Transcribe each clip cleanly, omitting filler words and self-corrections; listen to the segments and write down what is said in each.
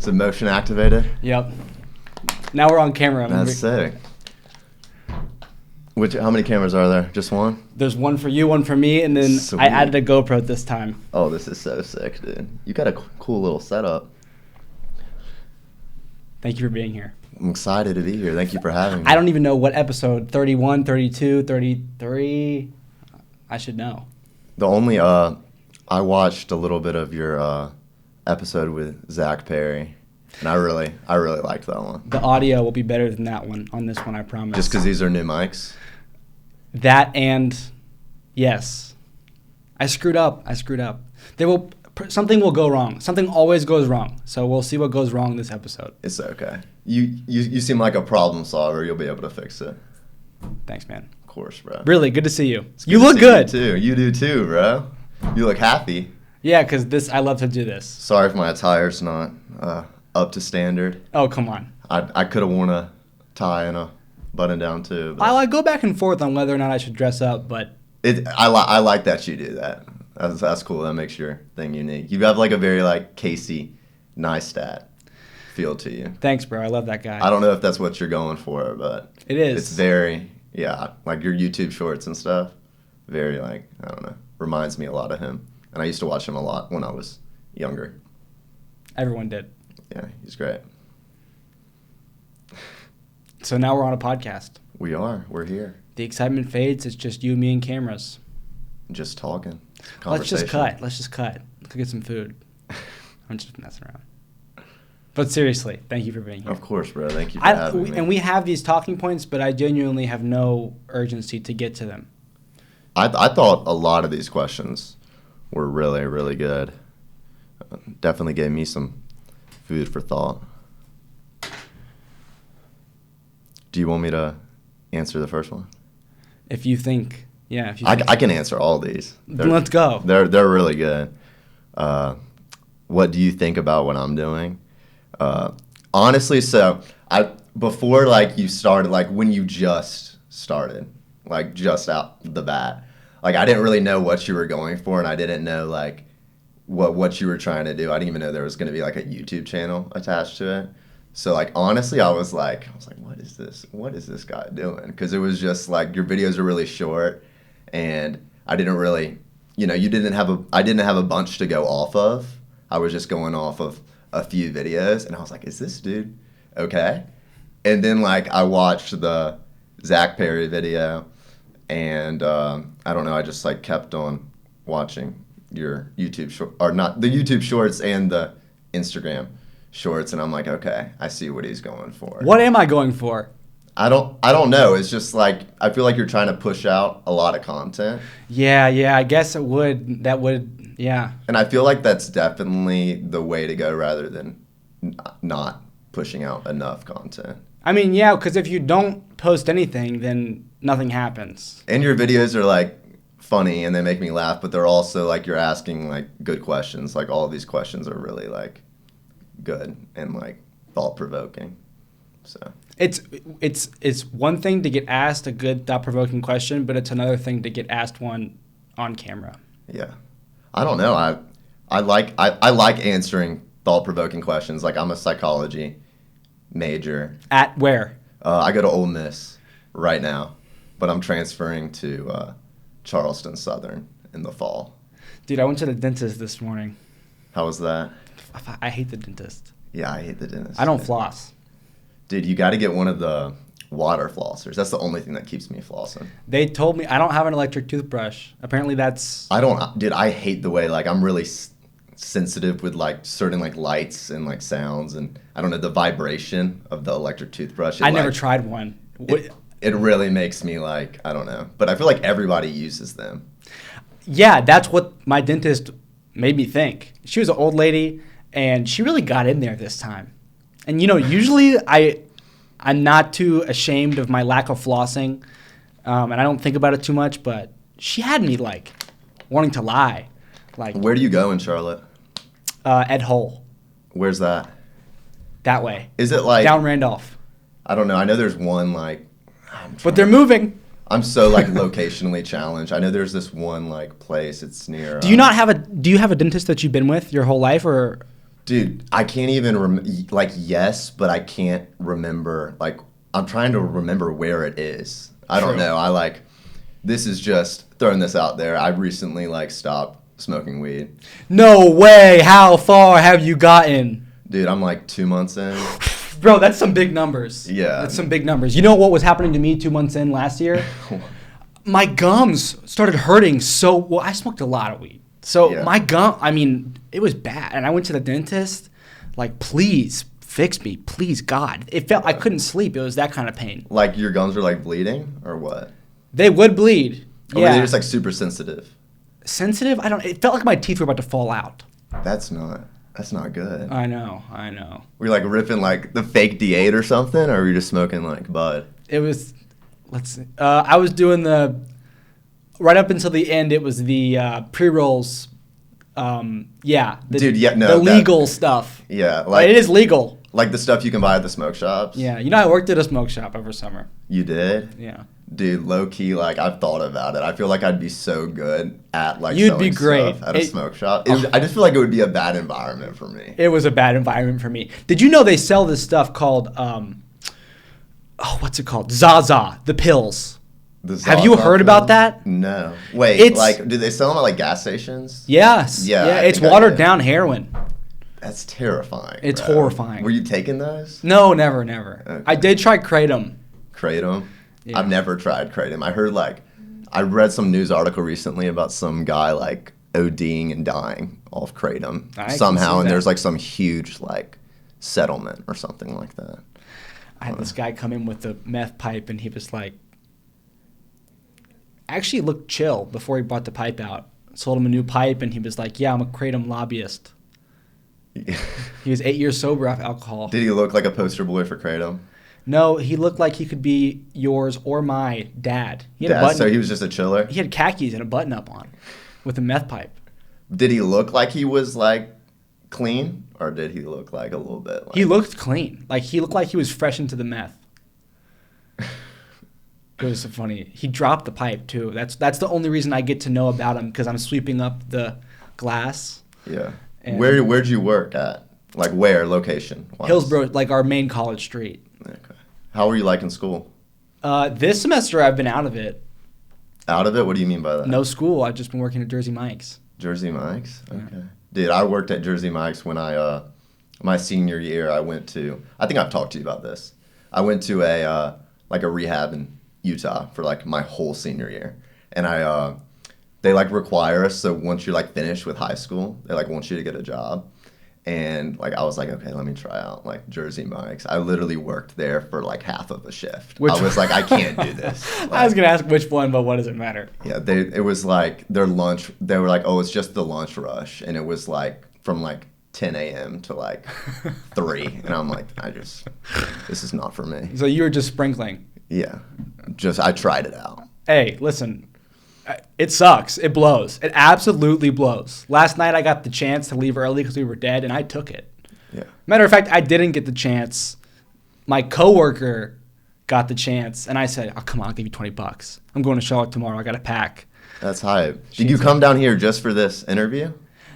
Is it motion activated? Yep. Now we're on camera. That's sick. How many cameras are there? Just one? There's one for you, one for me, and then Sweet. I added a GoPro this time. Oh, this is so sick, dude. You got a cool little setup. Thank you for being here. I'm excited to be here. Thank you for having me. I don't even know what episode, 31, 32, 33. I should know. The only, I watched a little bit of your episode with Zach Perry, and I really liked that one. The audio will be better than that one on this one, I promise. Just because these are new mics? That and, yes. I screwed up. Something will go wrong. Something always goes wrong. So we'll see what goes wrong this episode. It's okay. You seem like a problem solver. You'll be able to fix it. Thanks, man. Of course, bro. Really, good to see you. You look good. You too. You do too, bro. You look happy. Yeah, because I love to do this. Sorry if my attire's not up to standard. Oh, come on. I could have worn a tie and a button down too. I go back and forth on whether or not I should dress up, but I like that you do that. That's cool. That makes your thing unique. You have like a very like Casey Neistat feel to you. Thanks, bro. I love that guy. I don't know if that's what you're going for, but it is. It's very like your YouTube shorts and stuff. Very like I don't know. Reminds me a lot of him, and I used to watch him a lot when I was younger. Everyone did. Yeah, he's great. So now we're on a podcast. We are. We're here. The excitement fades. It's just you, me, and cameras. Just talking. Let's just cut. Let's go get some food. I'm just messing around. But seriously, thank you for being here. Of course, bro. Thank you for having me. And we have these talking points, but I genuinely have no urgency to get to them. I thought a lot of these questions were really, really good. Definitely gave me some food for thought. Do you want me to answer the first one? If you think. Yeah, I can answer all these. Let's go. They're really good. What do you think about what I'm doing? Honestly, so before like you started, like when you just started, like just out the bat, like I didn't really know what you were going for, and I didn't know like what you were trying to do. I didn't even know there was going to be like a YouTube channel attached to it. So like honestly, I was like, what is this? What is this guy doing? Because it was just like your videos are really short. And I didn't really, I didn't have a bunch to go off of. I was just going off of a few videos, and I was like, is this dude okay? And then like I watched the Zach Perry video, and I don't know, I just like kept on watching your YouTube not the YouTube shorts and the Instagram shorts, and I'm like, okay, I see what he's going for. What am I going for? I don't know. It's just like I feel like you're trying to push out a lot of content. Yeah, I guess it would. That would, yeah. And I feel like that's definitely the way to go rather than not pushing out enough content. I mean, yeah, because if you don't post anything, then nothing happens. And your videos are like funny and they make me laugh, but they're also like you're asking like good questions. Like all of these questions are really like good and like thought-provoking. So it's one thing to get asked a good thought-provoking question, but it's another thing to get asked one on camera. Yeah, I don't know. I like answering thought-provoking questions. Like I'm a psychology major. At where? I go to Ole Miss right now, but I'm transferring to Charleston Southern in the fall. Dude, I went to the dentist this morning. How was that? I hate the dentist. Yeah, I hate the dentist. I don't floss. Dude, you got to get one of the water flossers. That's the only thing that keeps me flossing. They told me I don't have an electric toothbrush. Apparently that's... I hate the way, like, I'm really sensitive with, like, certain, like, lights and, like, sounds. And, I don't know, the vibration of the electric toothbrush. I never tried one. It really makes me, like, I don't know. But I feel like everybody uses them. Yeah, that's what my dentist made me think. She was an old lady, and she really got in there this time. And, usually I'm not too ashamed of my lack of flossing, and I don't think about it too much, but she had me, like, wanting to lie. Like, where do you go in Charlotte? Ed Hull. Where's that? That way. Is it, like... Down Randolph. I don't know. I know there's one, like... But they're moving. I'm so, like, locationally challenged. I know there's this one, like, place. It's near... Do you have a dentist that you've been with your whole life, or... Dude, I can't even yes, but I can't remember. Like, I'm trying to remember where it is. I don't True. know. This is just throwing this out there. I recently like stopped smoking weed. No way. How far have you gotten? Dude, I'm like 2 months in. Bro, that's some big numbers. Yeah. That's some big numbers. You know what was happening to me 2 months in last year? My gums started hurting well, I smoked a lot of weed. So Yeah. my gum, I mean, it was bad. And I went to the dentist, like, please fix me. Please, God. It felt, I couldn't sleep. It was that kind of pain. Like your gums were like bleeding or what? They would bleed. Or were they just like super sensitive? Sensitive? It felt like my teeth were about to fall out. That's not good. I know. Were you like ripping like the fake D8 or something, or were you just smoking like bud? It was, let's see. I was doing right up until the end, it was the pre-rolls. The legal stuff. Yeah, Like, it is legal. Like the stuff you can buy at the smoke shops. Yeah, I worked at a smoke shop over summer. You did? Yeah. Dude, low key, like I've thought about it. I feel like I'd be so good at like You'd selling be great stuff at a smoke shop. I just feel like it would be a bad environment for me. It was a bad environment for me. Did you know they sell this stuff called what's it called? Zaza, the pills. Have you heard about that? No. Wait, do they sell them at like gas stations? Yes. Yeah. It's watered down heroin. That's terrifying. It's bro. horrifying. Were you taking those? No, never. Okay. I did try kratom. Kratom? Yeah. I've never tried kratom. I read some news article recently about some guy like ODing and dying off kratom somehow, and there's like some huge like settlement or something like that. I had this guy come in with a meth pipe, and he was like, actually looked chill before he brought the pipe out. Sold him a new pipe, and he was like, yeah, I'm a kratom lobbyist. He was 8 years sober off alcohol. Did he look like a poster boy for kratom? No, he looked like he could be yours or my dad. He had a button. So he was just a chiller? He had khakis and a button-up on with a meth pipe. Did he look like he was like clean, or did he look like a little bit like... He looked clean. Like, he looked like he was fresh into the meth. It was so funny. He dropped the pipe, too. That's the only reason I get to know about him, because I'm sweeping up the glass. Yeah. Where'd you work at? Like where? Location? Hillsborough, like our main college street. Okay. How were you liking school? This semester I've been out of it. Out of it? What do you mean by that? No school. I've just been working at Jersey Mike's. Jersey Mike's? Okay. Yeah. Dude, I worked at Jersey Mike's when my senior year. I think I've talked to you about this. I went to a rehab in Utah for like my whole senior year. And they like require us, so once you're like finished with high school, they like want you to get a job. And like I was like, okay, let me try out like Jersey Mike's. I literally worked there for like half of a shift. I was like, I can't do this. Like, I was gonna ask which one, but what does it matter? Yeah, it was like their lunch. They were like, oh, it's just the lunch rush, and it was like from like 10 a.m. to like 3, and I'm like, this is not for me. So you were just sprinkling. Yeah, I tried it out. Hey, listen. It sucks. It blows. It absolutely blows. Last night I got the chance to leave early because we were dead, and I took it. Yeah. Matter of fact, I didn't get the chance. My coworker got the chance, and I said, "Oh, come on, I'll give you $20. I'm going to Charlotte tomorrow. I got to pack." That's hype. Did you come down here just for this interview?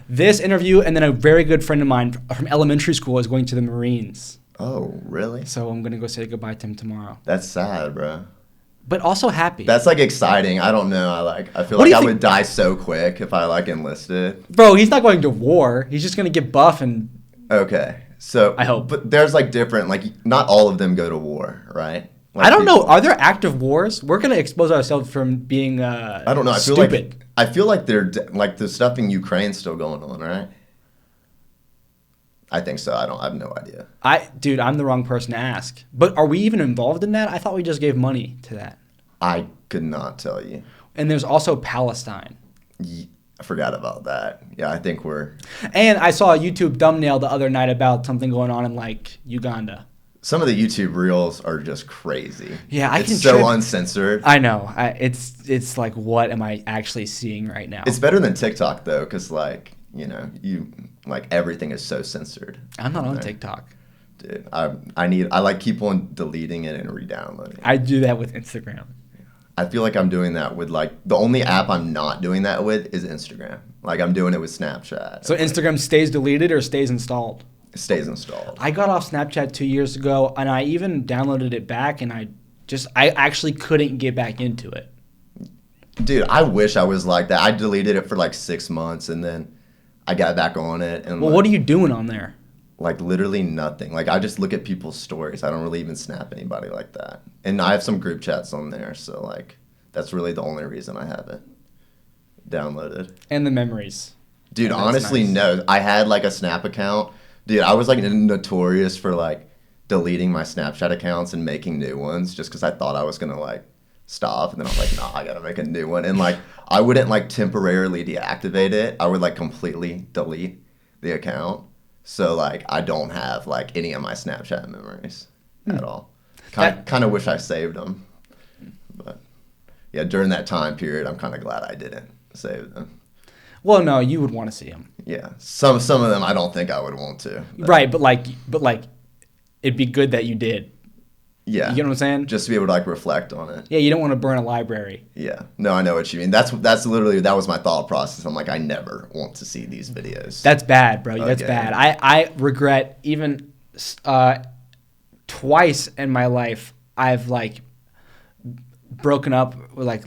This interview, and then a very good friend of mine from elementary school is going to the Marines. Oh, really? So I'm going to go say goodbye to him tomorrow. That's sad, bro. But also happy. That's like exciting. I don't know. I feel like I would die so quick if I like enlisted. Bro, he's not going to war. He's just going to get buff and... Okay. So I hope. But there's like different, like not all of them go to war, right? Like I don't know. Are there active wars? We're going to expose ourselves from being I don't know. stupid. I feel like they're like the stuff in Ukraine's still going on, right? I think so. I have no idea. Dude, I'm the wrong person to ask. But are we even involved in that? I thought we just gave money to that. I could not tell you. And there's also Palestine. I forgot about that. Yeah, I think we're... And I saw a YouTube thumbnail the other night about something going on in, like, Uganda. Some of the YouTube reels are just crazy. Yeah, it's so uncensored. I know. It's like, what am I actually seeing right now? It's better than TikTok, though, because, like, you know, everything is so censored. I'm not on TikTok. Dude, I like keep on deleting it and re-downloading it. I do that with Instagram. I feel like I'm doing that with like the only app I'm not doing that with is Instagram. Like I'm doing it with Snapchat. So Instagram stays deleted or stays installed? It stays installed. I got off Snapchat 2 years ago, and I even downloaded it back, and I actually couldn't get back into it. Dude, I wish I was like that. I deleted it for like 6 months, and then I got back on it. And Well, like, what are you doing on there? like literally nothing. Like I just look at people's stories. I don't really even snap anybody like that. And I have some group chats on there, so like that's really the only reason I have it downloaded. And the memories. Dude, Oh, that's honestly, nice. no. I had like a Snap account. Dude, I was like notorious for like deleting my Snapchat accounts and making new ones just because I thought I was gonna like stop. And then I was like, nah, I gotta make a new one. And like I wouldn't like temporarily deactivate it. I would like completely delete the account. So like I don't have like any of my Snapchat memories at all. Kind of wish I saved them, but yeah, during that time period, I'm kind of glad I didn't save them. Well, no, you would want to see them. Yeah, some of them I don't think I would want to. Right, but like, it'd be good that you did. Yeah, You get what I'm saying? just to be able to like reflect on it. Yeah, you don't want to burn a library. Yeah, no, I know what you mean. That's literally that was my thought process. I'm like, I never want to see these videos. That's bad, bro. That's Okay. bad. I regret even twice in my life I've like broken up with like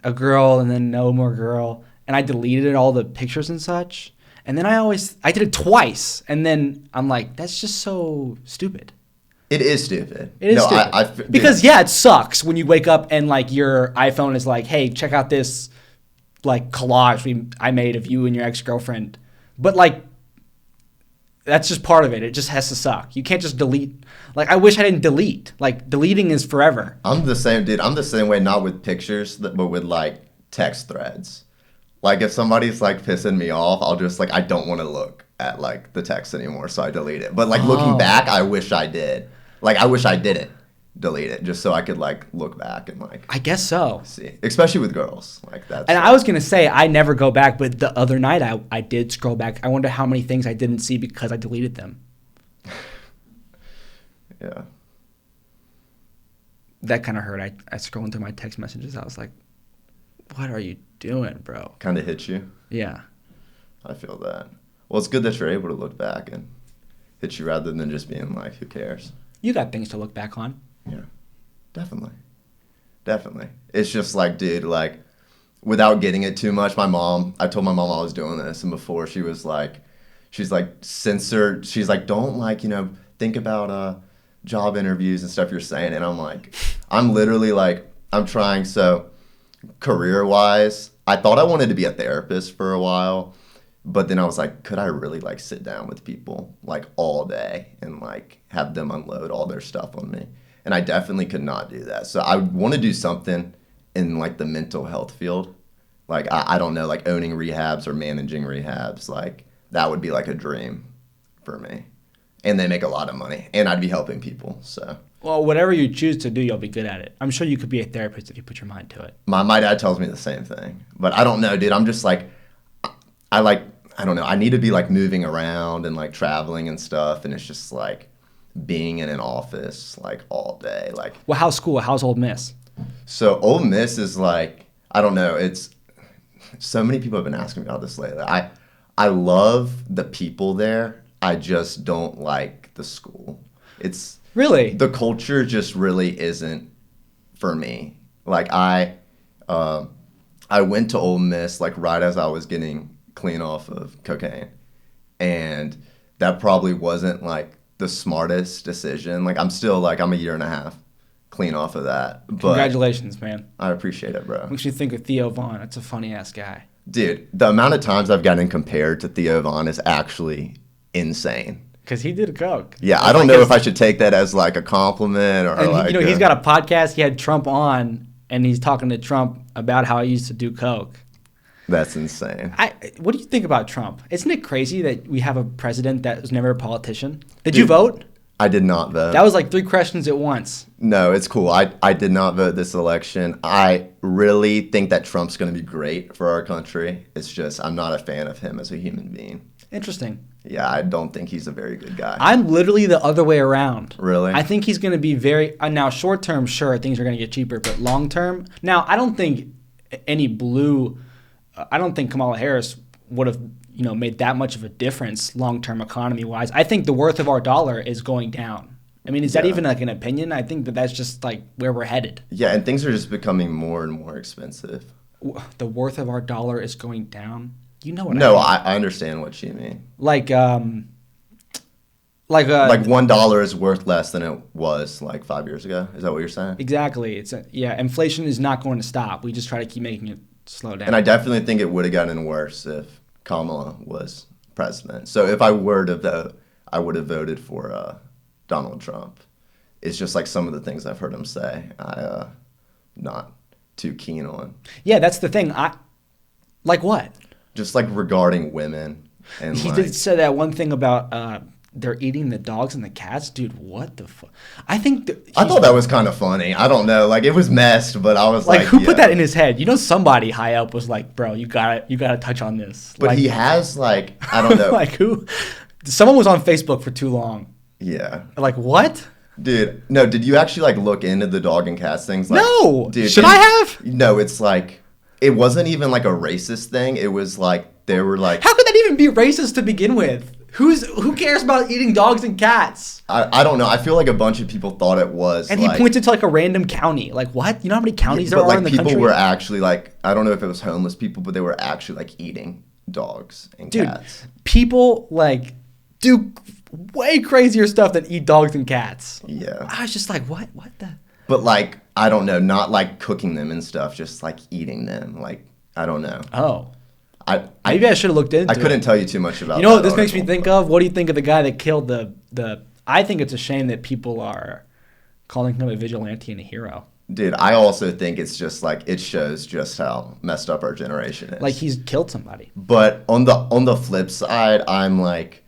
a girl and then no more girl, and I deleted all the pictures and such. And then I did it twice, and then I'm like, that's just so stupid. It is stupid. It is stupid. Because yeah, it sucks when you wake up and like your iPhone is like, hey, check out this like collage I made of you and your ex-girlfriend. But like that's just part of it. It just has to suck. You can't just delete. Like I wish I didn't delete. Like deleting is forever. I'm the same, dude. I'm the same way, not with pictures, but with like text threads. Like if somebody's like pissing me off, I'll just like I don't want to look at like the text anymore, so I delete it. But like looking back, I wish I did. Like I wish I didn't delete it, just so I could like look back and like I guess so. see, especially with girls. Like that's. And I was gonna say I never go back, but the other night I did scroll back. I wonder how many things I didn't see because I deleted them. Yeah. That kind of hurt. I scrolled into my text messages. I was like, what are you doing, bro? Kind of hit you. Yeah. I feel that. Well, it's good that you're able to look back and hit you rather than just being like, who cares? You got things to look back on. Yeah, definitely. It's just like, dude, like, without getting it too much, I told my mom I was doing this, and before she's like, censored. She's like, don't like, think about job interviews and stuff you're saying. And I'm like, I'm literally like, I'm trying. So career-wise, I thought I wanted to be a therapist for a while. But then I was like, could I really like sit down with people like all day and like have them unload all their stuff on me? And I definitely could not do that. So I want to do something in like the mental health field. Like, I don't know, like owning rehabs or managing rehabs. Like that would be like a dream for me. And they make a lot of money and I'd be helping people. So. Well, whatever you choose to do, you'll be good at it. I'm sure you could be a therapist if you put your mind to it. My dad tells me the same thing. But I don't know, dude. I'm just like, I don't know. I need to be like moving around and like traveling and stuff. And it's just like being in an office like all day. Like, Well, how's school? How's Ole Miss? so Ole Miss is like, I don't know. It's so many people have been asking me about this lately. I love the people there. I just don't like the school. It's Really? the culture just really isn't for me. Like I went to Ole Miss like right as I was getting clean off of cocaine, and that probably wasn't like the smartest decision. Like I'm a year and a half clean off of that. But Congratulations, man. I appreciate it, bro. Makes you think of Theo Vaughn. That's a funny ass guy. Dude, the amount of times I've gotten compared to Theo Vaughn is actually insane. Because he did coke. Yeah, I don't know if I should take that as like a compliment or And like he's got a podcast. He had Trump on, and he's talking to Trump about how he used to do coke. That's insane. What do you think about Trump? Isn't it crazy that we have a president that was never a politician? Did you vote? I did not vote. That was like 3 questions at once. No, it's cool. I did not vote this election. I really think that Trump's going to be great for our country. It's just I'm not a fan of him as a human being. Interesting. Yeah, I don't think he's a very good guy. I'm literally the other way around. Really? I think he's going to be very now short term. Sure, things are going to get cheaper, but long term, now I don't think any blue. I don't think Kamala Harris would have made that much of a difference long term economy wise. I think the worth of our dollar is going down. I mean, is that even like an opinion? I think that's just like where we're headed. Yeah, and things are just becoming more and more expensive. The worth of our dollar is going down. You know what? No, I mean. I understand what you mean. Like $1 is worth less than it was like 5 years ago. Is that what you're saying? Exactly. Inflation is not going to stop. We just try to keep making it slow down. And I definitely think it would have gotten worse if Kamala was president. So if I were to vote, I would have voted for Donald Trump. It's just like some of the things I've heard him say, not too keen on. Yeah, that's the thing. Like what? Just like regarding women. And he did say that one thing about they're eating the dogs and the cats. Dude, what the fuck? I thought that was kind of funny. I don't know. Like, it was messed, but I was like, who put that in his head? Somebody high up was like, bro, you gotta touch on this. But he has like, I don't know. Like who? Someone was on Facebook for too long. Yeah. Like what? Dude, no, did you actually like look into the dog and cats things? Like, no. Dude, should I have? No, it's like, it wasn't even like a racist thing. It was like, they were like. How could that even be racist to begin with? Who cares about eating dogs and cats? I don't know. I feel like a bunch of people thought it was. And he pointed to like a random county. Like what? You know how many counties there are in the country? People were actually like, I don't know if it was homeless people, but they were actually like eating dogs and cats. People like do way crazier stuff than eat dogs and cats. Yeah. I was just like, what? What the? But like, I don't know, not like cooking them and stuff, just like eating them. Like, I don't know. Oh. Maybe I should have looked into it. I couldn't tell you too much about it. You know what this makes me think of? What do you think of the guy that killed the I think it's a shame that people are calling him a vigilante and a hero. Dude, I also think it's just like, it shows just how messed up our generation is. Like he's killed somebody. But on the flip side, I'm like,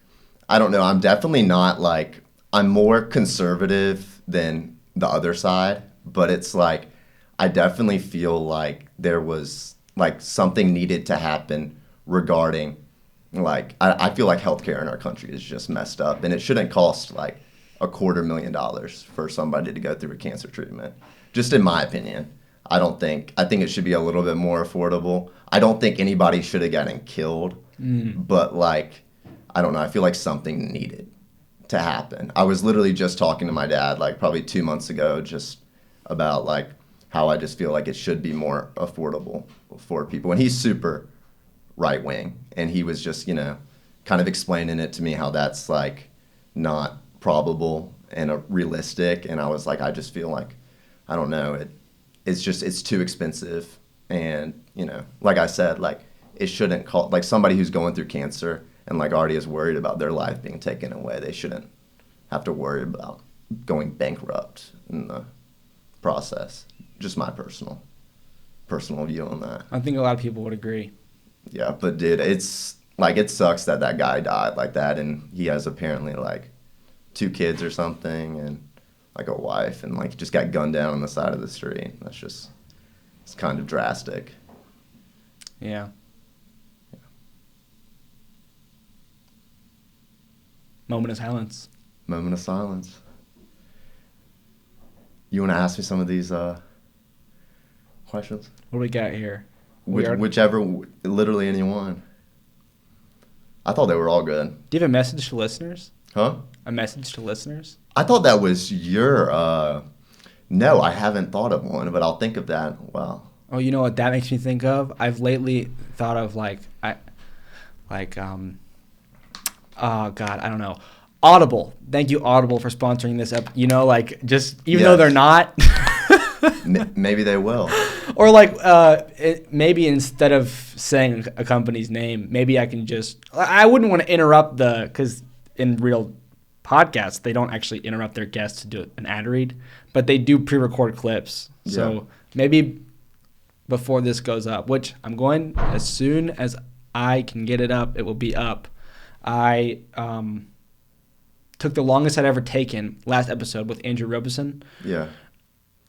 I don't know, I'm definitely not like, I'm more conservative than the other side, but it's like, I definitely feel like there was like something needed to happen regarding like, I feel like healthcare in our country is just messed up, and it shouldn't cost like $250,000 for somebody to go through a cancer treatment. Just in my opinion. I think it should be a little bit more affordable. I don't think anybody should have gotten killed, but like, I don't know, I feel like something needed to happen. I was literally just talking to my dad like probably 2 months ago just about like how I just feel like it should be more affordable for people. And he's super right wing, and he was just, kind of explaining it to me how that's like not probable and realistic. And I was like, I just feel like, I don't know, it's too expensive. And, like I said, like it shouldn't cost, like somebody who's going through cancer and like already is worried about their life being taken away, they shouldn't have to worry about going bankrupt in the process. Just my personal view on that. I think a lot of people would agree. Yeah, but dude, it's like, it sucks that guy died like that, and he has apparently like 2 kids or something, and like a wife, and like just got gunned down on the side of the street. It's kind of drastic. Yeah. Moment of silence. Moment of silence. You want to ask me some of these questions? What do we got here? Whichever, literally any one. I thought they were all good. Do you have a message to listeners? Huh? A message to listeners? I thought that was your, no, I haven't thought of one, but I'll think of that. Wow. Oh, you know what that makes me think of? I've lately thought of oh God, I don't know. Audible. Thank you, Audible, for sponsoring this up. Even though they're not. Maybe they will. Or maybe instead of saying a company's name, maybe I can I wouldn't want to interrupt because in real podcasts, they don't actually interrupt their guests to do an ad read, but they do pre-record clips. Yeah. So maybe before this goes up, which I'm going, as soon as I can get it up, it will be up. I took the longest I'd ever taken last episode with Andrew Robeson. Yeah.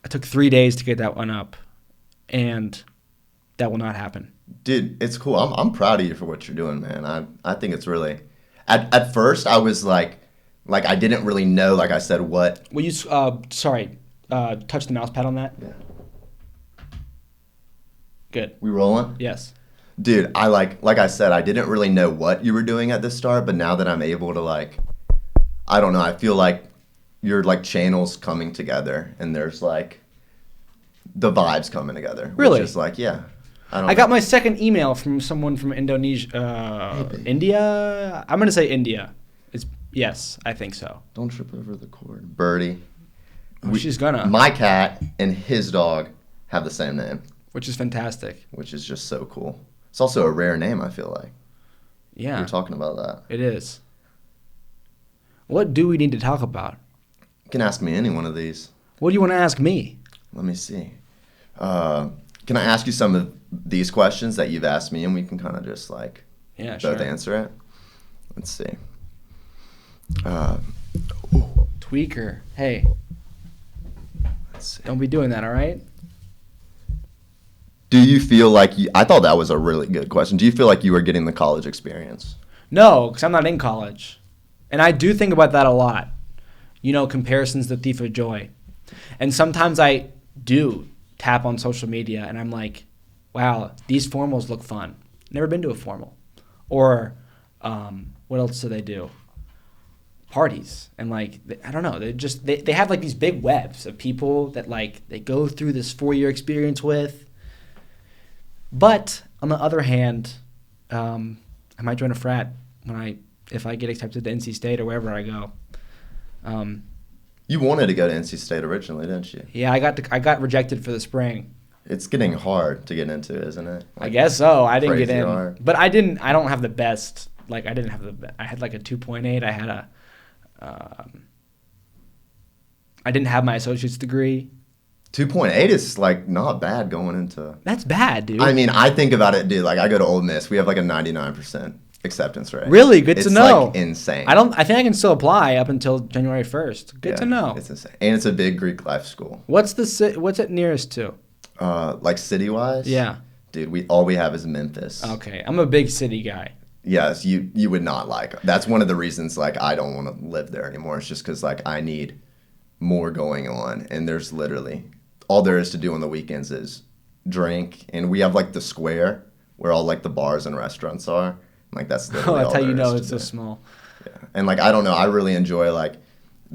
I took 3 days to get that one up, and that will not happen. Dude, it's cool. I'm proud of you for what you're doing, man. I think it's really. At first, I was like I didn't really know. Like I said, what. Will you? Touch the mouse pad on that. Yeah. Good. We rolling? Yes. Dude, I like I said, I didn't really know what you were doing at the start, but now that I'm able to I don't know, I feel like your channels coming together, and there's the vibes coming together. Really? Which is yeah. I got my second email from someone from Indonesia, India. I'm gonna say India. Yes, I think so. Don't trip over the cord, Birdie. She's gonna. My cat and his dog have the same name, which is fantastic. Which is just so cool. It's also a rare name, I feel like. Yeah. We're talking about that. It is. What do we need to talk about? You can ask me any one of these. What do you want to ask me? Let me see. Can I ask you some of these questions that you've asked me, and we can kind of just both answer it? Let's see. Tweaker. Hey. Let's see. Don't be doing that, all right? Do you feel like I thought that was a really good question. Do you feel like you were getting the college experience? No, because I'm not in college. And I do think about that a lot. Comparison's the thief of joy. And sometimes I do tap on social media and I'm like, wow, these formals look fun. Never been to a formal. Or what else do they do? Parties. And I don't know. They have these big webs of people that they go through this 4-year experience with. But on the other hand, I might join a frat if I get accepted to NC State or wherever I go. You wanted to go to NC State originally, didn't you? Yeah, I got rejected for the spring. It's getting hard to get into, isn't it? I guess so. I didn't get in, hard. but I don't have the best. I didn't have I had a 2.8. I had I didn't have my associate's degree. 2.8 is not bad going into. That's bad, dude. I mean, I think about it, dude. I go to Ole Miss. We have a 99% acceptance rate. Really good to know. It's insane. I think I can still apply up until January 1st. Good to know. It's insane, and it's a big Greek life school. What's it nearest to? City wise? Yeah. Dude, all we have is Memphis. Okay, I'm a big city guy. Yes, you would not like. That's one of the reasons I don't want to live there anymore. It's just because I need more going on, and there's literally all there is to do on the weekends is drink, and we have the square where all the bars and restaurants are. That's literally that's all how there you know is it's to so do. small. Yeah, and I don't know. I really enjoy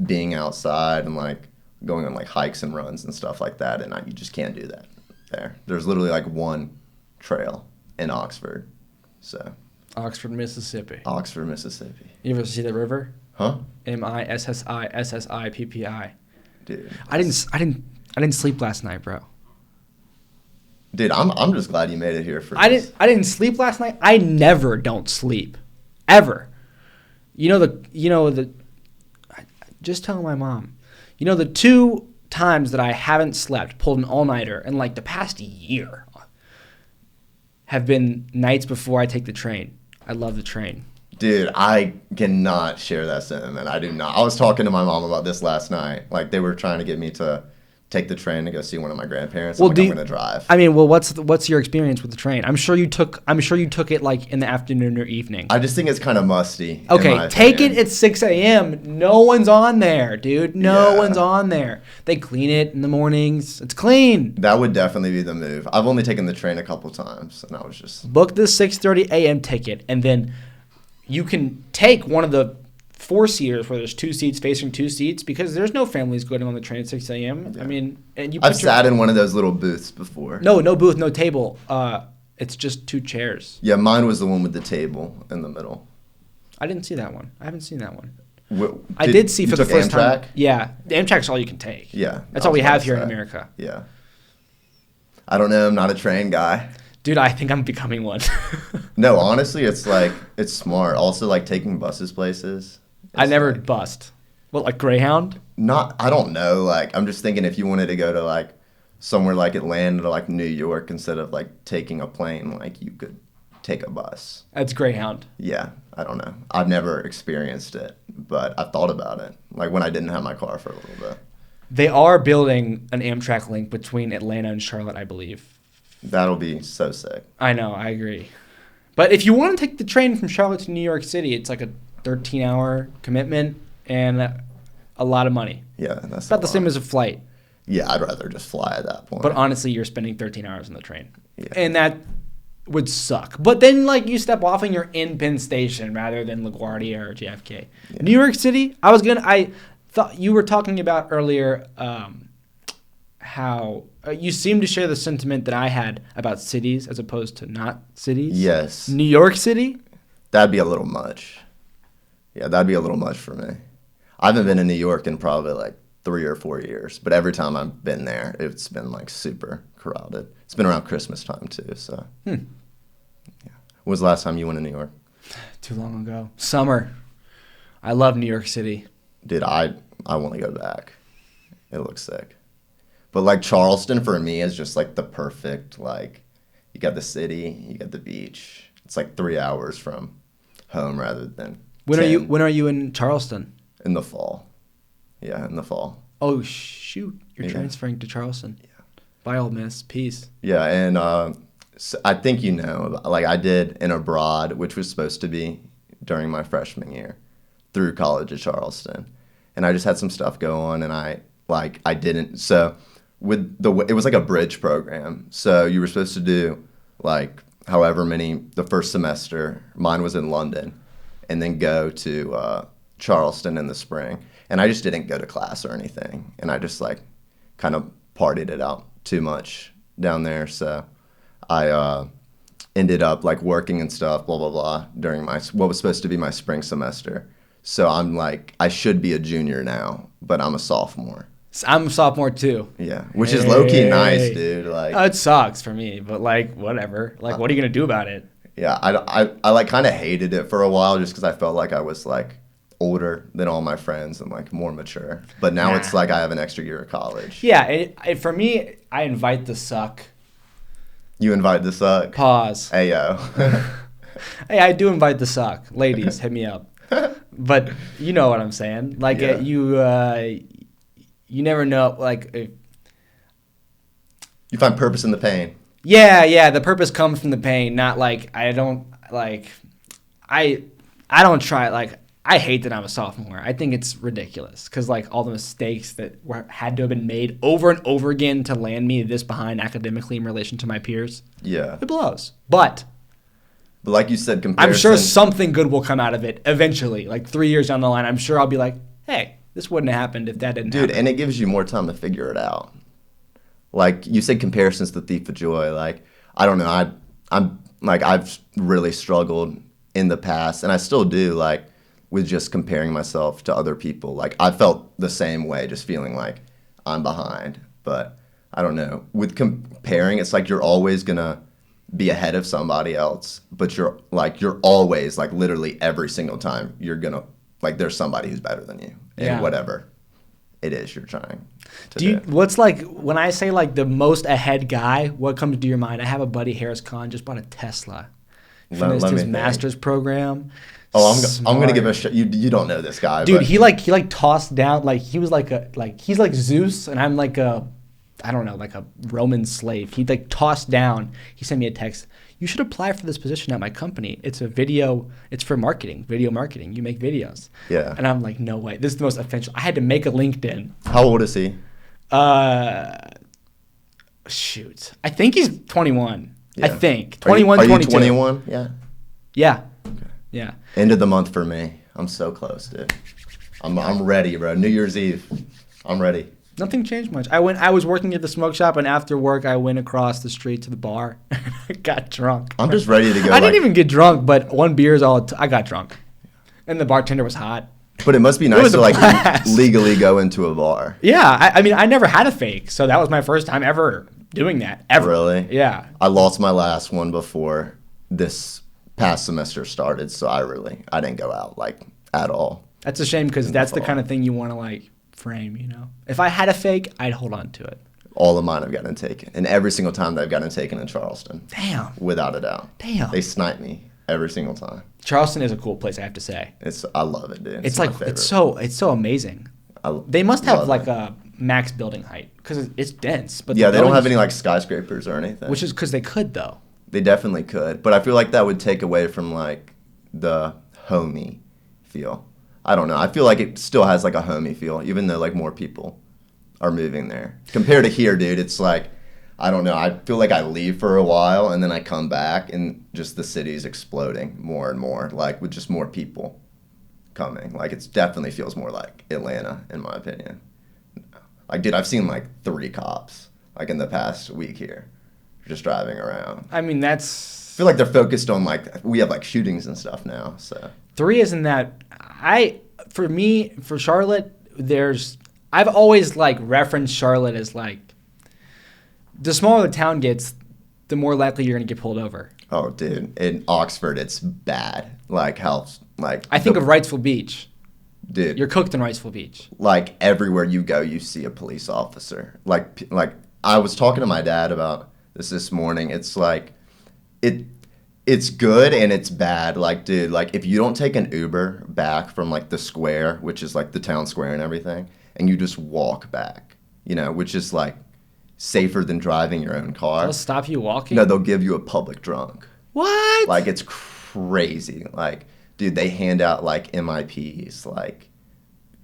being outside and going on hikes and runs and stuff like that, and you just can't do that there. There's literally one trail in Oxford, so. Oxford, Mississippi. Oxford, Mississippi. You ever see the river? Huh? Mississippi. Dude. I didn't sleep last night, bro. Dude, I'm just glad you made it here for I didn't sleep last night. I never don't sleep. Ever. Just tell my mom. The 2 times that I haven't slept, pulled an all-nighter in the past year have been nights before I take the train. I love the train. Dude, I cannot share that sentiment. I do not. I was talking to my mom about this last night. They were trying to get me to take the train to go see one of my grandparents. I'm going to drive. I mean, what's your experience with the train? I'm sure you took it in the afternoon or evening. I just think it's kind of musty. Okay, take it at 6 a.m. No one's on there, dude. No one's on there. They clean it in the mornings. It's clean. That would definitely be the move. I've only taken the train a couple times, and I was just book the 6:30 a.m. ticket, and then you can take one of the 4-seaters where there's 2 seats facing 2 seats because there's no families going on the train at 6 a.m. Yeah. I mean, and I've sat in one of those little booths before. No booth, no table. It's just 2 chairs. Yeah, mine was the one with the table in the middle. I didn't see that one. I haven't seen that one. I did see for the first Amtrak? time. Yeah, the Amtrak's all you can take. Yeah, that's all we have here in America. Yeah. I don't know. I'm not a train guy. Dude, I think I'm becoming one. No, honestly, it's smart. Also, taking buses places. I never bust. What, Greyhound? I don't know. I'm just thinking if you wanted to go to somewhere like Atlanta or New York instead of taking a plane, you could take a bus. That's Greyhound. Yeah, I don't know. I've never experienced it, but I've thought about it. When I didn't have my car for a little bit. They are building an Amtrak link between Atlanta and Charlotte, I believe. That'll be so sick. I know, I agree. But if you want to take the train from Charlotte to New York City, it's like a 13-hour commitment and a lot of money. Yeah, that's About the same as a flight. Yeah, I'd rather just fly at that point. But honestly, you're spending 13 hours on the train. Yeah. And that would suck. But then, like, you step off and you're in Penn Station rather than LaGuardia or JFK. Yeah. New York City, I thought you were talking about earlier how you seem to share the sentiment that I had about cities as opposed to not cities. Yes. New York City? That'd be a little much. Yeah, that'd be a little much for me. I haven't been in New York in probably like 3 or 4 years, but every time I've been there, it's been like super crowded. It's been around Christmas time too, so. Yeah. When was the last time you went to New York? Too long ago. Summer. I love New York City. Dude, I want to go back. It looks sick. But like Charleston for me is just like the perfect, like, you got the city, you got the beach. It's like 3 hours from home rather than When 10 are you in Charleston? in the fall. Yeah, in the fall. Oh shoot! You're Yeah. transferring to Charleston. Yeah. Bye, Ole Miss. Peace. Yeah, and so I think you know, like I did an abroad, which was supposed to be during my freshman year, through College of Charleston, and I just had some stuff go on, and I didn't. So it was like a bridge program. So you were supposed to do like however many the first semester. Mine was in London, and then go to Charleston in the spring. And I just didn't go to class or anything, and I just like kind of partied it out too much down there. So I ended up like working and stuff, blah blah blah, during what was supposed to be my spring semester. So I'm like, I should be a junior now, but I'm a sophomore. I'm a sophomore too. Yeah, which is low key nice, dude. Like, it sucks for me, but like whatever. Like, what are you gonna do about it? Yeah, I like kind of hated it for a while just because I felt like I was like older than all my friends and like more mature. But now it's like I have an extra year of college. Yeah, for me, I invite the suck. You invite the suck. Pause. Hey yo. Hey, I do invite the suck. Ladies, hit me up. But you know what I'm saying. Like Yeah. You never know. Like You find purpose in the pain. yeah. The purpose comes from the pain, not like I don't try like. I hate that I'm a sophomore. I think it's ridiculous because like all the mistakes that had to have been made over and over again to land me this behind academically in relation to my peers. Yeah. It blows. But like you said, comparison. I'm sure something good will come out of it eventually. Like 3 years down the line, I'm sure I'll be like, hey, this wouldn't have happened if that didn't happen. Dude, and it gives you more time to figure it out. Like you said, comparison's the thief of joy. Like, I don't know. I'm like, I've really struggled in the past, and I still do, like, with just comparing myself to other people. Like, I felt the same way, just feeling like I'm behind. But I don't know. With comparing, it's like you're always going to be ahead of somebody else, but you're always, like, literally every single time you're going to, like, there's somebody who's better than you in whatever it is you're trying to do. What's like, when I say, like, the most ahead guy, what comes to your mind? I have a buddy, Harris Khan, just bought a Tesla. Finished his master's program. Oh, I'm gonna give a shit. You don't know this guy, dude. But. He tossed down like he was he's like Zeus and I'm like I don't know, like a Roman slave. He like tossed down. He sent me a text. You should apply for this position at my company. It's for marketing, video marketing. You make videos. Yeah. And I'm like, no way. This is the most offensive. I had to make a LinkedIn. How old is he? Shoot. I think he's 21. Yeah. I think 21, are you 22. 21? Yeah. Yeah. Okay. Yeah. End of the month for me. I'm so close, dude. I'm ready, bro. New Year's Eve. I'm ready. Nothing changed much. I was working at the smoke shop, and after work, I went across the street to the bar. I got drunk. I'm just ready to go. I didn't even get drunk, but one beer is all. I got drunk, and the bartender was hot. But it must be nice to like legally go into a bar. Yeah, I mean, I never had a fake, so that was my first time ever doing that. Ever. Really? Yeah. I lost my last one before this past semester started, so I didn't go out like at all. That's a shame because that's the kind of thing you want to like frame, you know. If I had a fake, I'd hold on to it. All of mine have gotten taken, and every single time they've gotten taken in Charleston. Damn. Without a doubt. Damn. They snipe me every single time. Charleston is a cool place, I have to say. I love it, dude. It's like it's so amazing. They must have like a max building height because it's dense. But Yeah, they don't have any like skyscrapers or anything. Which is because they could though. They definitely could, but I feel like that would take away from like the homey feel. I don't know. I feel like it still has like a homey feel, even though like more people are moving there. Compared to here, dude, it's like, I don't know. I feel like I leave for a while and then I come back and just the city's exploding more and more, like with just more people coming. Like it definitely feels more like Atlanta, in my opinion. Like, dude, I've seen like 3 cops like in the past week here, just driving around. I mean, that's. I feel like they're focused on like we have like shootings and stuff now. So 3 isn't that. For Charlotte, I've always like referenced Charlotte as like the smaller the town gets, the more likely you're gonna get pulled over. Oh, dude, in Oxford, it's bad. Like how like I think of Wrightsville Beach. Dude, You're cooked in Wrightsville Beach. Like everywhere you go, you see a police officer. Like I was talking to my dad about this morning. It's like it's good and it's bad. Like, dude, like if you don't take an Uber back from like the square, which is like the town square and everything, and you just walk back, you know, which is like safer than driving your own car. They'll stop you walking? No, they'll give you a public drunk. What? Like it's crazy. Like, dude, they hand out like MIPs like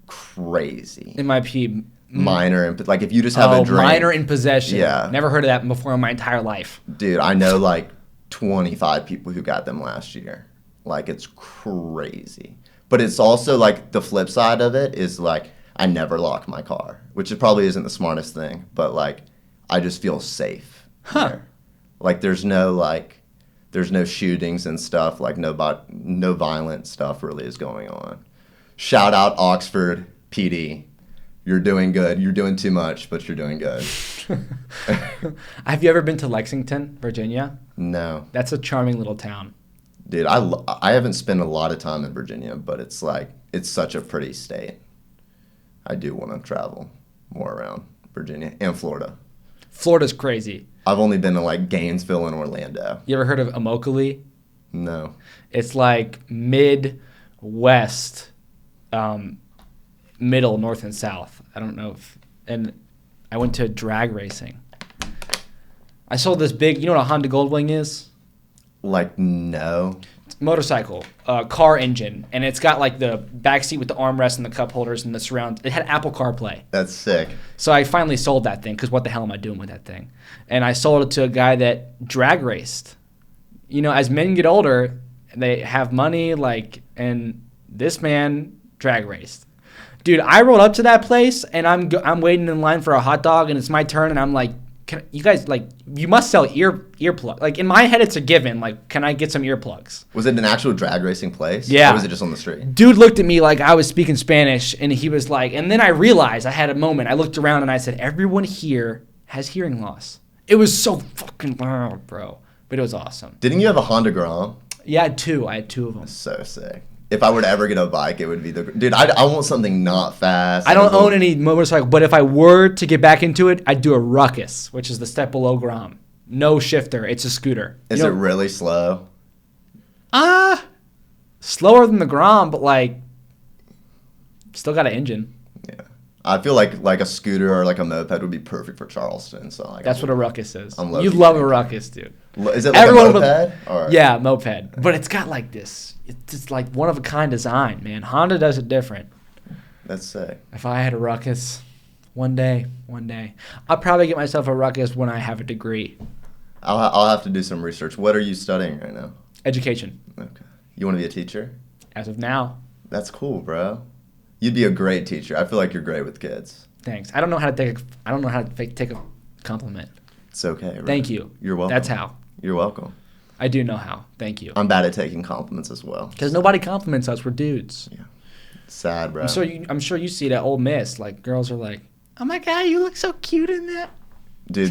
crazy. MIP. Minor and like if you just have a drink. Minor in possession. Yeah. Never heard of that before in my entire life. Dude, I know like 25 people who got them last year. Like it's crazy. But it's also like the flip side of it is like I never lock my car, which it probably isn't the smartest thing, but like I just feel safe. There. Like there's no shootings and stuff, like no violent stuff really is going on. Shout out Oxford PD. You're doing good. You're doing too much, but you're doing good. Have you ever been to Lexington, Virginia? No. That's a charming little town. Dude, I haven't spent a lot of time in Virginia, but it's like, it's such a pretty state. I do want to travel more around Virginia and Florida. Florida's crazy. I've only been to like Gainesville and Orlando. You ever heard of Immokalee? No. It's like Midwest, middle, north and south. I don't know and I went to drag racing. I sold this big, you know what a Honda Goldwing is? Like, no. It's a motorcycle, car engine, and it's got like the back seat with the armrest and the cup holders and the surround. It had Apple CarPlay. That's sick. So I finally sold that thing because what the hell am I doing with that thing? And I sold it to a guy that drag raced. You know, as men get older, they have money, like, and this man drag raced. Dude, I rolled up to that place, and I'm waiting in line for a hot dog, and it's my turn, and I'm like, you guys, like, you must sell earplugs. Like, in my head, it's a given. Like, can I get some earplugs? Was it an actual drag racing place? Yeah. Or was it just on the street? Dude looked at me like I was speaking Spanish, and he was like, and then I realized I had a moment. I looked around, and I said, everyone here has hearing loss. It was so fucking loud, bro. But it was awesome. Didn't you have a Honda Grom? Yeah, I had 2. I had 2 of them. So sick. If I were to ever get a bike, it would be the... Dude, I want something not fast. I don't own any motorcycle, but if I were to get back into it, I'd do a Ruckus, which is the step below Grom. No shifter. It's a scooter. Is it really slow? Slower than the Grom, but like, still got an engine. Yeah. I feel like a scooter or like a moped would be perfect for Charleston. So like that's what a Ruckus is. I'm You'd love a Ruckus, dude. Is it like a moped? Yeah, moped. But it's got like this. It's just like one of a kind design, man. Honda does it different. That's sick. If I had a Ruckus, one day, I'll probably get myself a Ruckus when I have a degree. I'll have to do some research. What are you studying right now? Education. Okay. You want to be a teacher? As of now. That's cool, bro. You'd be a great teacher. I feel like you're great with kids. Thanks. I don't know how to take a compliment. It's okay, bro. Thank you. You're welcome. That's how. You're welcome. I do know how. Thank you. I'm bad at taking compliments as well. Because nobody compliments us. We're dudes. Yeah. Sad, bro. I'm sure you see it at Ole Miss. Like, girls are like, oh my God, you look so cute in that. Dude,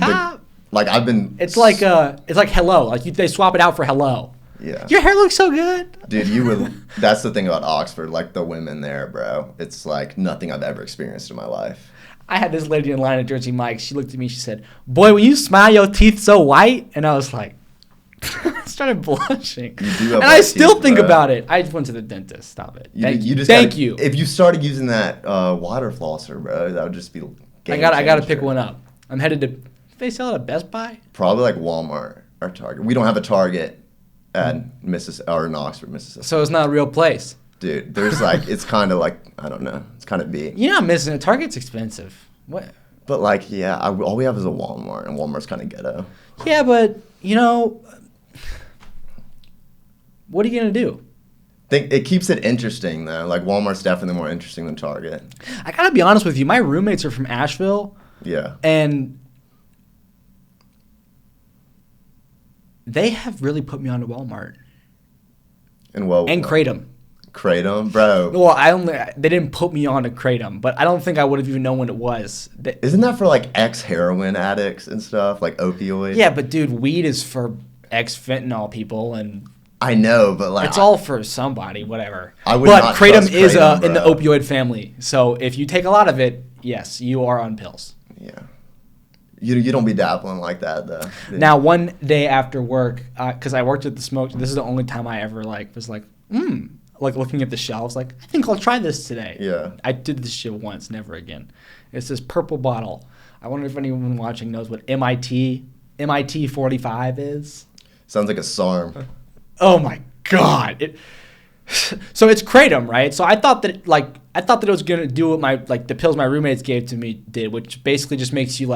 like I've been... It's like hello. Like, they swap it out for hello. Yeah. Your hair looks so good. Dude, that's the thing about Oxford. Like, the women there, bro. It's like nothing I've ever experienced in my life. I had this lady in line at Jersey Mike's. She looked at me. She said, boy, when you smile, your teeth so white. And I was like... I started blushing. And I still think about it. I just went to the dentist. Stop it. Thank you. If you started using that water flosser, bro, that would just be game I gotta changer. pick one up. I'm headed to. They sell it at Best Buy. Probably like Walmart or Target. We don't have a Target at in Oxford, Mississippi. So it's not a real place. Dude, there's like it's kind of like I don't know. It's kind of big. You're not missing it. Target's expensive. What? But like yeah, all we have is a Walmart, and Walmart's kind of ghetto. Yeah, but what are you gonna do? It keeps it interesting though. Like Walmart's definitely more interesting than Target. I gotta be honest with you. My roommates are from Asheville, Yeah. and they have really put me onto Walmart And well. and Kratom. Kratom, bro. Well, they didn't put me on to Kratom, but I don't think I would have even known what it was. Isn't that for like ex-heroin addicts and stuff, like opioids? Yeah, but dude, weed is for ex-fentanyl people, and I know, but like it's all for somebody, whatever. I would but not Kratom trust is Kratom, in the bro. opioid family, so if you take a lot of it, yes, you are on pills. Yeah. You don't be dabbling like that though. Now, one day after work, because I worked at the smoke, this is the only time I ever was like looking at the shelves, like I think I'll try this today. Yeah. I did this shit once, never again. It's this purple bottle. I wonder if anyone watching knows what MIT 45 is. Sounds like a SARM. Oh my god! So it's kratom, right? So I thought that it was gonna do what the pills my roommates gave to me did, which basically just makes you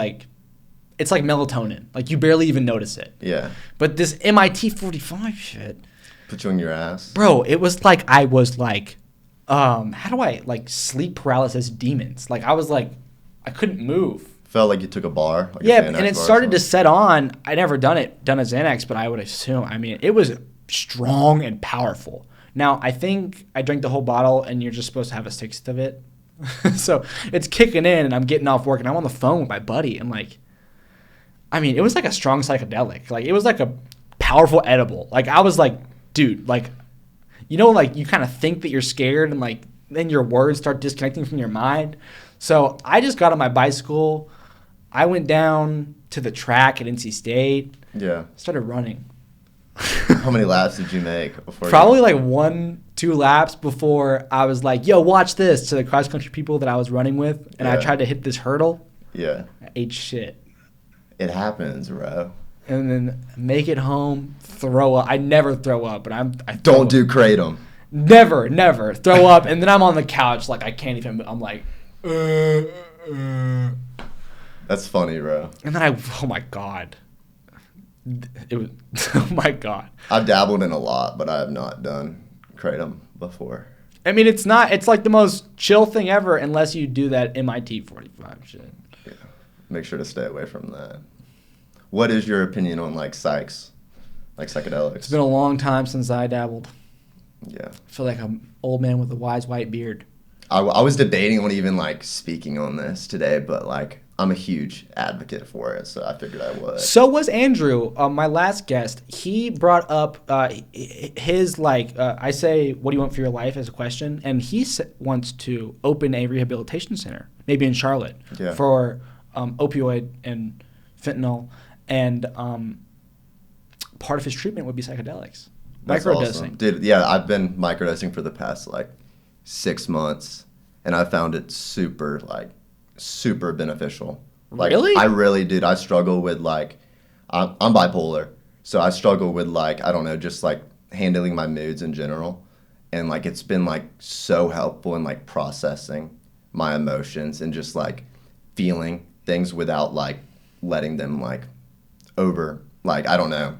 it's like melatonin. Like you barely even notice it. Yeah. But this MIT 45 shit, Put you on your ass. bro, it was like I was how do I sleep paralysis demons? Like I was I couldn't move. Felt like you took a bar. Like Yeah, a Xanax and it bar or started to something. set on. I never done a Xanax, but I would assume. I mean, it was strong and powerful. Now, I think I drank the whole bottle, and you're just supposed to have a sixth of it. So it's kicking in, and I'm getting off work, and I'm on the phone with my buddy, and I mean, it was like a strong psychedelic. Like it was like a powerful edible. Like I was like, dude, you kind of think that you're scared, and then your words start disconnecting from your mind. So I just got on my bicycle. I went down to the track at NC State. Yeah. Started running. How many laps did you make before? Probably 1-2 laps before I was like, yo, watch this, to the cross country people that I was running with. And I Yeah. tried to hit this hurdle. Yeah. I ate shit. It happens, bro. And then make it home, throw up. I never throw up, but I throw Don't up. do kratom. Never throw up. And then I'm on the couch, I can't even, I'm like, That's funny, bro. And then oh my God. It was, oh my God. I've dabbled in a lot, but I have not done kratom before. I mean, it's like the most chill thing ever unless you do that MIT 45 shit. Yeah. Make sure to stay away from that. What is your opinion on psychs, like psychedelics? It's been a long time since I dabbled. Yeah. I feel like I'm an old man with a wise white beard. I was debating on even speaking on this today, but I'm a huge advocate for it, so I figured I would. So was Andrew, my last guest. He brought up his I say, what do you want for your life as a question, and he wants to open a rehabilitation center, maybe in Charlotte, Yeah. for opioid and fentanyl, and part of his treatment would be psychedelics, That's microdosing. awesome. Dude, yeah, I've been microdosing for the past 6 months, and I found it super beneficial. Really? I really did. I struggle with I'm bipolar, so I struggle with I don't know, just handling my moods in general, and it's been so helpful in processing my emotions and just feeling things without letting them over I don't know,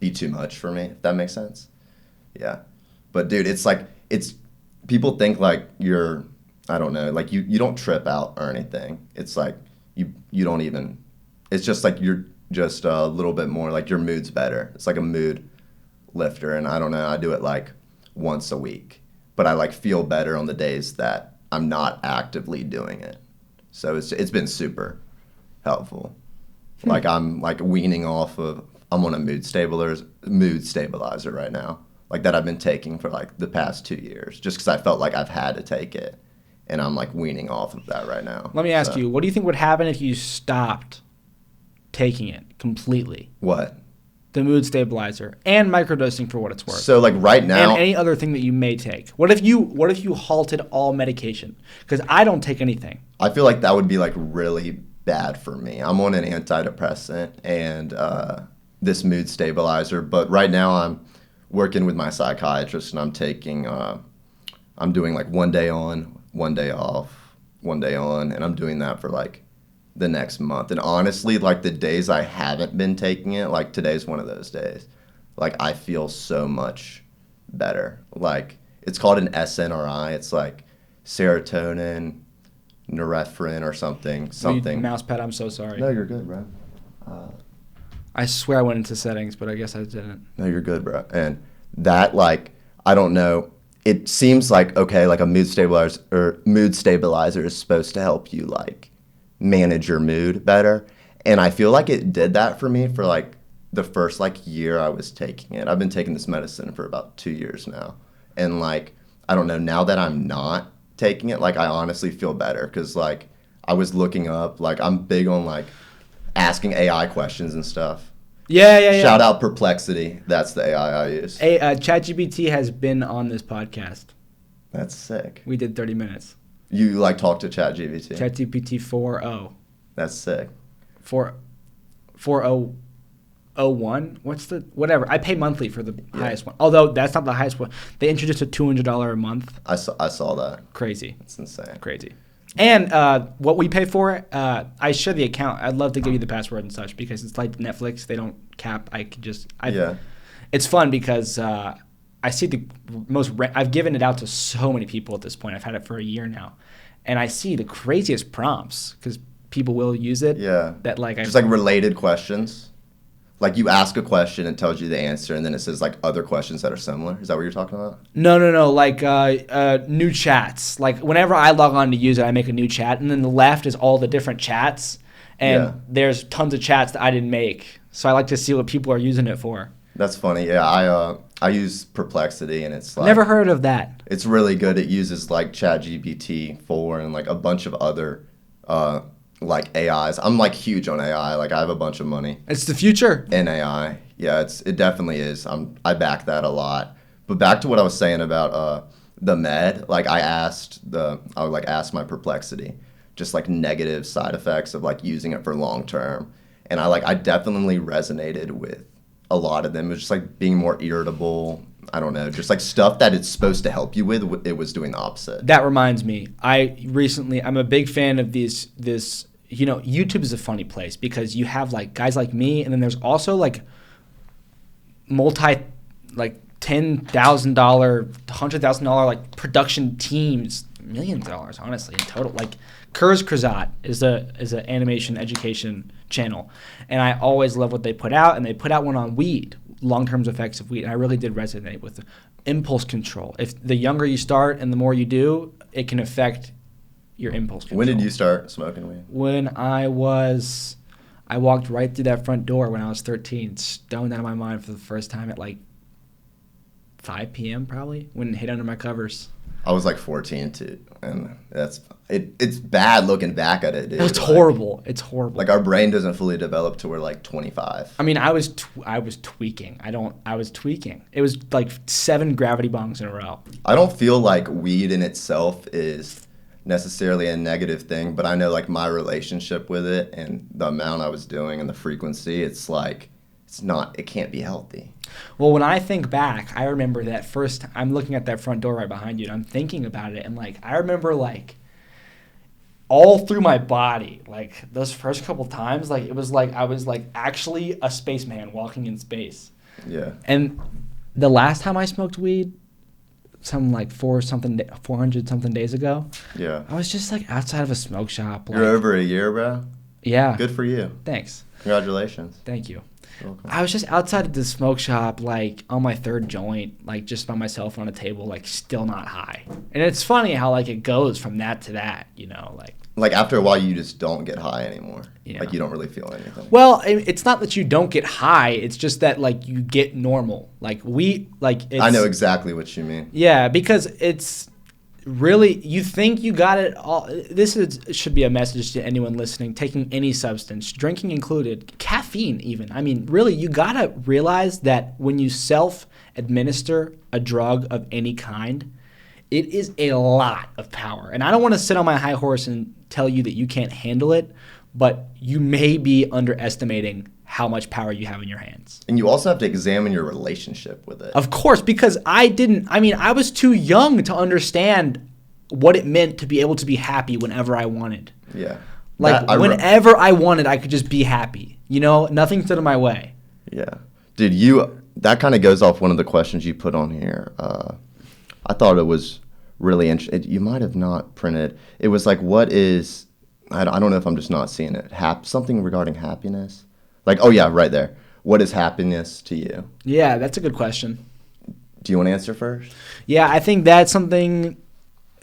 be too much for me, if that makes sense. Yeah. But dude, it's people think you're, I don't know, you don't trip out or anything. It's you don't even, it's just you're just a little bit more your mood's better. It's a mood lifter, and I don't know, I do it once a week, but I feel better on the days that I'm not actively doing it. So it's been super helpful. I'm weaning off of, I'm on a mood stabilizer right now, that I've been taking for the past 2 years, just because I felt I've had to take it, and I'm weaning off of that right now. Let me ask you, what do you think would happen if you stopped taking it completely? What? the mood stabilizer, and microdosing for what it's worth. So like right now, and any other thing that you may take. What if you halted all medication? Because I don't take anything. I feel like that would be like really bad for me. I'm on an antidepressant and this mood stabilizer, but right now I'm working with my psychiatrist and I'm taking, I'm doing like 1 day on, 1 day off, 1 day on, and I'm doing that for like the next month. And honestly, like the days I haven't been taking it, like today's one of those days. Like I feel so much better. Like it's called an SNRI. It's like serotonin, norepinephrine or something. Mouse pad, I'm so sorry. No, you're good, bro. I swear I went into settings, but I guess I didn't. No, you're good, bro. And that, like, I don't know. It seems like, okay, like a mood stabilizer is supposed to help you like manage your mood better. And I feel like it did that for me for like the first like year I was taking it. I've been taking this medicine for about 2 years now. And like, I don't know, now that I'm not taking it, like I honestly feel better because like I was looking up, like I'm big on like asking AI questions and stuff. Yeah. Shout out Perplexity. That's the AI I use. ChatGPT has been on this podcast. That's sick. We did 30 minutes. You like talk to ChatGPT? ChatGPT 4.0. That's sick. 4.001? What's the whatever? I pay monthly for the highest one. Although that's not the highest one. They introduced a $200 a month. I saw that. Crazy. That's insane. Crazy. And what we pay for, I share the account. I'd love to give you the password and such because it's like Netflix. They don't cap. I could just. Yeah. It's fun because I see the most. I've given it out to so many people at this point. I've had it for a year now, and I see the craziest prompts because people will use it. Yeah. That like just like related questions. Like you ask a question, it tells you the answer, and then it says like other questions that are similar. Is that what you're talking about? No. Like new chats. Like whenever I log on to use it, I make a new chat, and then the left is all the different chats, and there's tons of chats that I didn't make. So I like to see what people are using it for. That's funny. Yeah, I use Perplexity, and it's like Never heard of that. It's really good. It uses like ChatGPT 4 and like a bunch of other like AIs. I'm like huge on AI. Like I have a bunch of money. It's the future. In AI. Yeah, it definitely is. I back that a lot. But back to what I was saying about the med, like I would like ask my Perplexity just like negative side effects of like using it for long term. And I definitely resonated with a lot of them. It was just like being more irritable. I don't know, just like stuff that it's supposed to help you with, it was doing the opposite. That reminds me. I'm a big fan of this, YouTube is a funny place because you have like guys like me, and then there's also like $10,000, $100,000 like production teams, millions of dollars, honestly, in total. Like Kurz Krasat is an animation education channel, and I always love what they put out, and they put out one on weed, long-term effects of weed, and I really did resonate with impulse control. If the younger you start and the more you do, it can affect your impulse control. When did you start smoking weed? When I walked right through that front door when I was 13, stoned out of my mind for the first time at like 5 p.m. probably, when it hit under my covers. I was like 14 too, and it's bad looking back at it, dude. It's horrible. It's horrible. Like our brain doesn't fully develop till we're like 25. I mean, I was tweaking. I was tweaking. It was like 7 gravity bongs in a row. I don't feel like weed in itself is necessarily a negative thing, but I know like my relationship with it and the amount I was doing and the frequency, it's like it can't be healthy. Well, when I think back, I remember that first, I'm looking at that front door right behind you, and I'm thinking about it, and like I remember like all through my body, like those first couple times, like it was like I was like actually a spaceman walking in space. Yeah. And the last time I smoked weed, some like 400 something days ago. Yeah. I was just like outside of a smoke shop. You're over a year, bro? Yeah. Good for you. Thanks. Congratulations. Thank you. You're welcome. I was just outside of the smoke shop, like on my 3rd joint, like just by myself on a table, like still not high. And it's funny how like it goes from that to that, Like after a while, you just don't get high anymore. Yeah. Like you don't really feel anything. Well, it's not that you don't get high. It's just that like you get normal. I know exactly what you mean. Yeah, because it's really, you think you got it all. Should be a message to anyone listening, taking any substance, drinking included, caffeine even. I mean, really, you got to realize that when you self-administer a drug of any kind, it is a lot of power. And I don't want to sit on my high horse and tell you that you can't handle it, but you may be underestimating how much power you have in your hands. And you also have to examine your relationship with it. Of course, because I was too young to understand what it meant to be able to be happy whenever I wanted. Yeah. Like, whenever I wanted, I could just be happy. You know, nothing stood in my way. Yeah. That kind of goes off one of the questions you put on here. I thought it was really interesting. You might have not printed. It was like, what is, I don't know if I'm just not seeing it. Something regarding happiness. Like, oh yeah, right there. What is happiness to you? Yeah, that's a good question. Do you want to answer first? Yeah, I think that's something.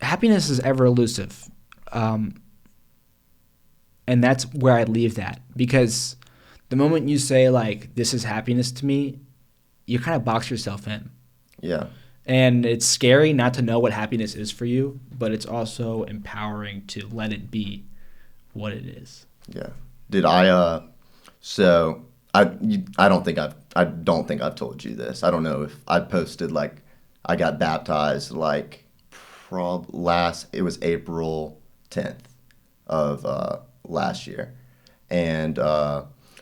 Happiness is ever elusive. And that's where I leave that. Because the moment you say, like, this is happiness to me, you kind of box yourself in. Yeah. And it's scary not to know what happiness is for you, but it's also empowering to let it be what it is. Yeah. So I don't think I've told you this. I don't know if I posted, like, I got baptized like it was April 10th of last year. And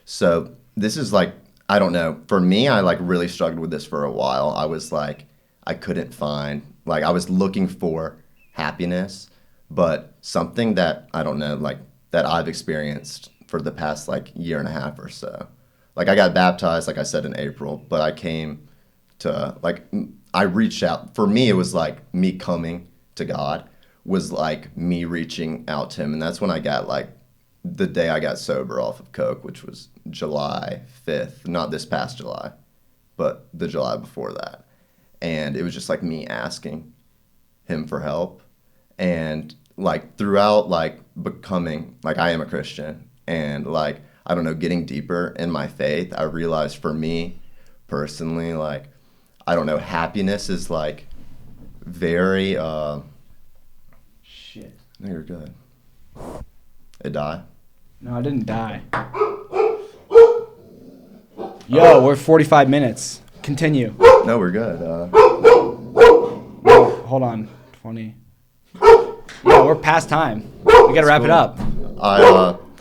so this is like, I don't know. For me, I like really struggled with this for a while. I was like, I couldn't find, like, I was looking for happiness, but something that I don't know, like, that I've experienced for the past like year and a half or so. Like, I got baptized, like I said, in April, but I came to, like, I reached out. For me, it was like me coming to God was like me reaching out to him. And that's when I got, like, the day I got sober off of coke, which was July 5th, not this past July, but the July before that. And it was just like me asking him for help. And like throughout, like, becoming, like, I am a Christian, and like, I don't know, getting deeper in my faith, I realized for me personally, like, I don't know, happiness is like very shit. No, you're good. It died? No, I didn't die. Yo, we're 45 minutes. Continue. No, we're good. No, hold on. 20. Yeah, we're past time. We gotta wrap it up.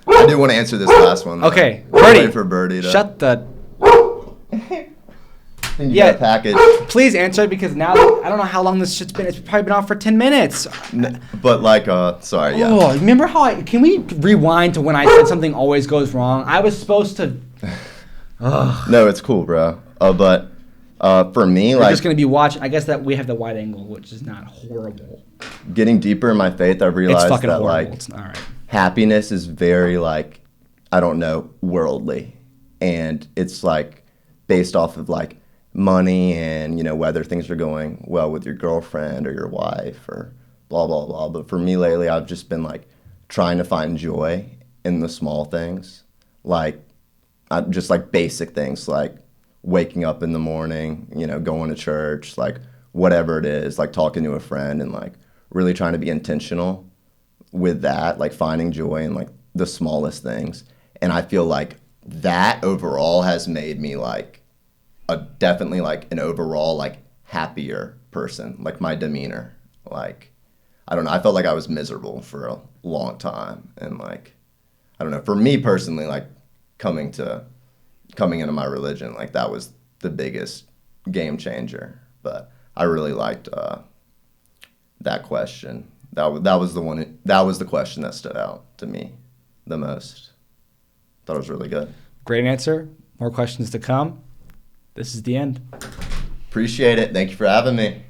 I do want to answer this last one, though. Okay, Wait for Birdie to... Shut the... Yeah, package. Please answer it, because now that, I don't know how long this shit's been. It's probably been on for 10 minutes. But like, sorry, yeah. Oh, remember how can we rewind to when I said something always goes wrong? I was supposed to... No, it's cool, bro. But for me, We're like... just going to be watching. I guess that we have the wide angle, which is not horrible. Getting deeper in my faith, I realized it's fucking that, horrible. like, It's all right. happiness is very, like, I don't know, worldly. And it's, like, based off of, like, money and, you know, whether things are going well with your girlfriend or your wife or blah, blah, blah. But for me lately, I've just been, like, trying to find joy in the small things. Like, just, like, basic things, like waking up in the morning, you know, going to church, like, whatever it is, like, talking to a friend, and, like, really trying to be intentional with that, like, finding joy in, like, the smallest things. And I feel like that overall has made me, like, definitely, like, an overall, like, happier person, like, my demeanor. Like, I don't know, I felt like I was miserable for a long time. And, like, I don't know, for me personally, like, coming into my religion, like, that was the biggest game changer. But I really liked that question. That was the one. That was the question that stood out to me the most. Thought it was really good. Great answer. More questions to come. This is the end. Appreciate it. Thank you for having me.